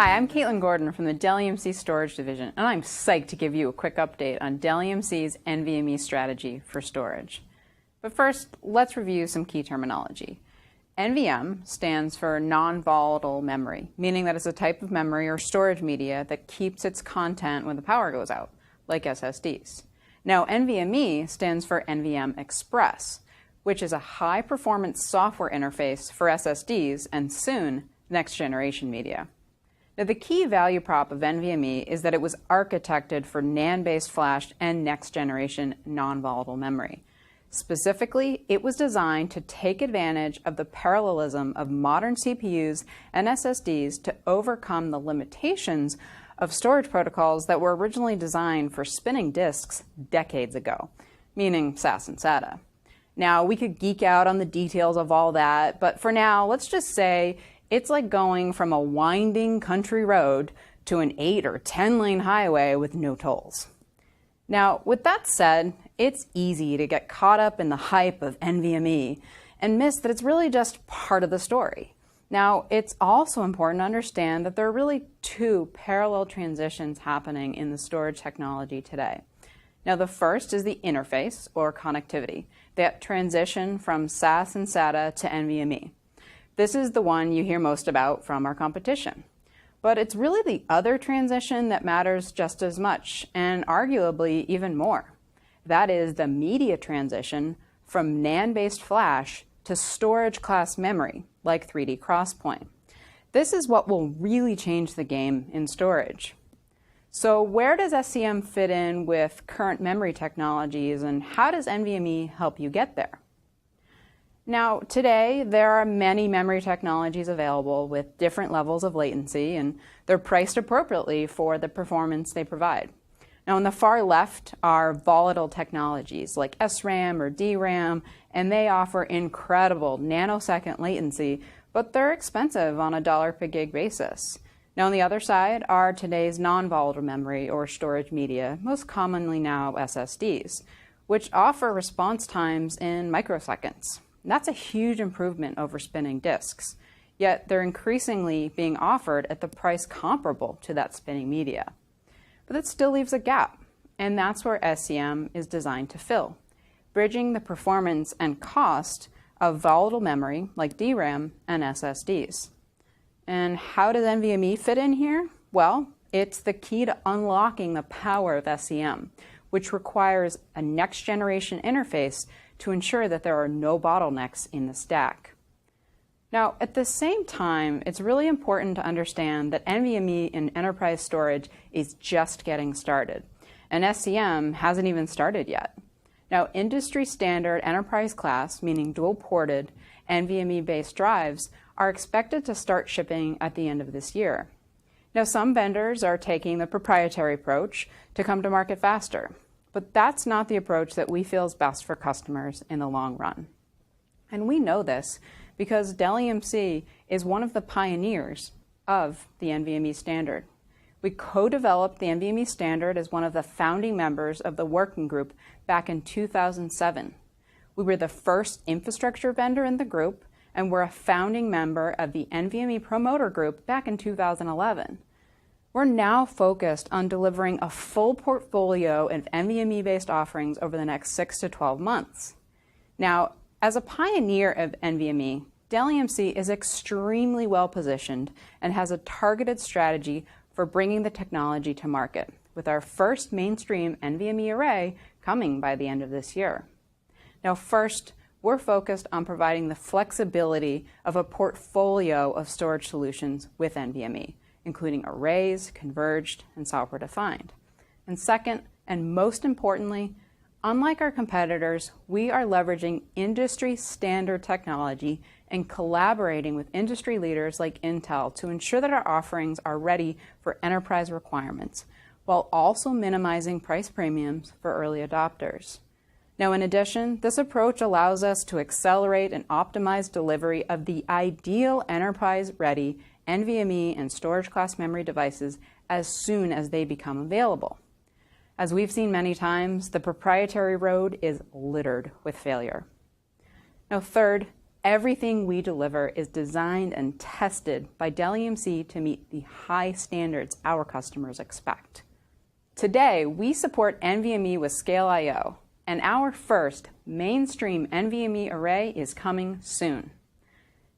Hi, I'm Caitlin Gordon from the Dell EMC Storage Division, and I'm psyched to give you a quick update on Dell EMC's NVMe strategy for storage. But first, let's review some key terminology. NVM stands for non-volatile memory, meaning that it's a type of memory or storage media that keeps its content when the power goes out, like SSDs. Now, NVMe stands for NVM Express, which is a high-performance software interface for SSDs and soon, next-generation media. Now, the key value prop of NVMe is that it was architected for NAND-based flash and next-generation non-volatile memory. Specifically, it was designed to take advantage of the parallelism of modern CPUs and SSDs to overcome the limitations of storage protocols that were originally designed for spinning disks decades ago, meaning SAS and SATA. Now, we could geek out on the details of all that, but for now, let's just say it's like going from a winding country road to an 8 or 10 lane highway with no tolls. Now, with that said, it's easy to get caught up in the hype of NVMe and miss that it's really just part of the story. Now, it's also important to understand that there are really two parallel transitions happening in the storage technology today. Now, the first is the interface or connectivity, that transition from SAS and SATA to NVMe. This is the one you hear most about from our competition. But it's really the other transition that matters just as much, and arguably even more. That is the media transition from NAND-based flash to storage class memory, like 3D XPoint. This is what will really change the game in storage. So where does SCM fit in with current memory technologies, and how does NVMe help you get there? Now, today, there are many memory technologies available with different levels of latency, and they're priced appropriately for the performance they provide. Now, on the far left are volatile technologies like SRAM or DRAM, and they offer incredible nanosecond latency, but they're expensive on a dollar per gig basis. Now, on the other side are today's non-volatile memory or storage media, most commonly now SSDs, which offer response times in microseconds. That's a huge improvement over spinning disks, yet they're increasingly being offered at the price comparable to that spinning media. But that still leaves a gap, and that's where SCM is designed to fill, bridging the performance and cost of volatile memory like DRAM and SSDs. And how does NVMe fit in here? Well, it's the key to unlocking the power of SCM, which requires a next-generation interface to ensure that there are no bottlenecks in the stack. Now, at the same time, it's really important to understand that NVMe in enterprise storage is just getting started, and SCM hasn't even started yet. Now, industry standard enterprise class, meaning dual-ported NVMe-based drives, are expected to start shipping at the end of this year. Now, some vendors are taking the proprietary approach to come to market faster, but that's not the approach that we feel is best for customers in the long run. And we know this because Dell EMC is one of the pioneers of the NVMe standard. We co-developed the NVMe standard as one of the founding members of the working group back in 2007. We were the first infrastructure vendor in the group, and we're a founding member of the NVMe promoter group back in 2011. We're now focused on delivering a full portfolio of NVMe-based offerings over the next 6 to 12 months. Now, as a pioneer of NVMe, Dell EMC is extremely well positioned and has a targeted strategy for bringing the technology to market, with our first mainstream NVMe array coming by the end of this year. Now, first, we're focused on providing the flexibility of a portfolio of storage solutions with NVMe, including arrays, converged, and software-defined. And second, and most importantly, unlike our competitors, we are leveraging industry-standard technology and collaborating with industry leaders like Intel to ensure that our offerings are ready for enterprise requirements, while also minimizing price premiums for early adopters. Now, in addition, this approach allows us to accelerate and optimize delivery of the ideal enterprise-ready NVMe and storage class memory devices as soon as they become available. As we've seen many times, the proprietary road is littered with failure. Now, third, Everything we deliver is designed and tested by Dell EMC to meet the high standards our customers expect. Today, we support NVMe with Scale I/O, and our first mainstream NVMe array is coming soon.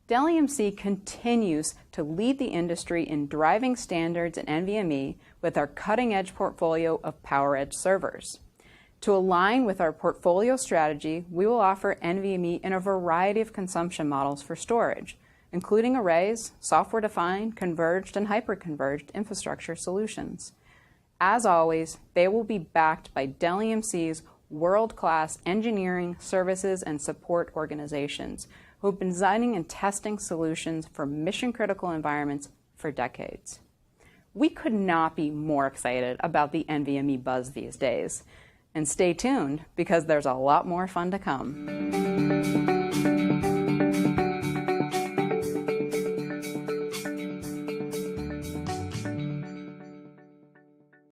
Dell EMC continues to lead the industry in driving standards in NVMe with our cutting-edge portfolio of PowerEdge servers. To align with our portfolio strategy, we will offer NVMe in a variety of consumption models for storage, including arrays, software-defined, converged, and hyper-converged infrastructure solutions. As always, they will be backed by Dell EMC's world-class engineering, services, and support organizations who have been designing and testing solutions for mission-critical environments for decades. We could not be more excited about the NVMe buzz these days. And stay tuned, because there's a lot more fun to come.